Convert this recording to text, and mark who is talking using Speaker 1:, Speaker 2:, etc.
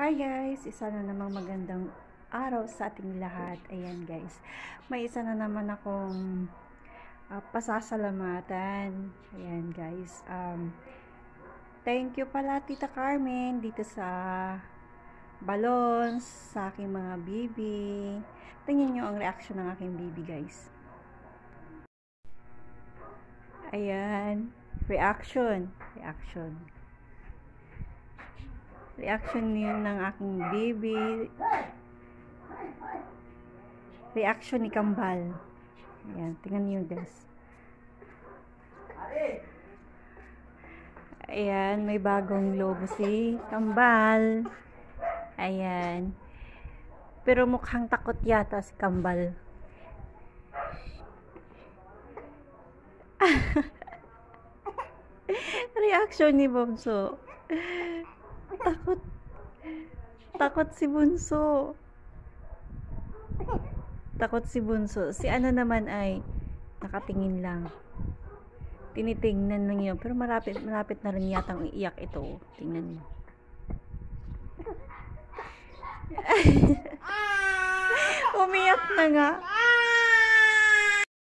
Speaker 1: Hi guys! Isa na namang magandang araw sa ating lahat. Ayan guys, may isa na naman akong pasasalamatan. Ayan guys, thank you pala Tita Carmen dito sa balons, sa aking mga bibi. Tingnan nyo ang reaction ng aking bibi guys. Ayan, reaction yun ng aking baby. Reaction ni Kambal. Ayan, tingnan niyo guys. Ayan, may bagong logo si Kambal. Ayan. Pero mukhang takot yata si Kambal. Reaction ni Bonso. Takot si Bunso. Si ano naman ay nakatingin lang. Tinitingnan lang yun. Pero malapit na rin yatang iiyak ito. Tingnan mo. Umiyak na nga.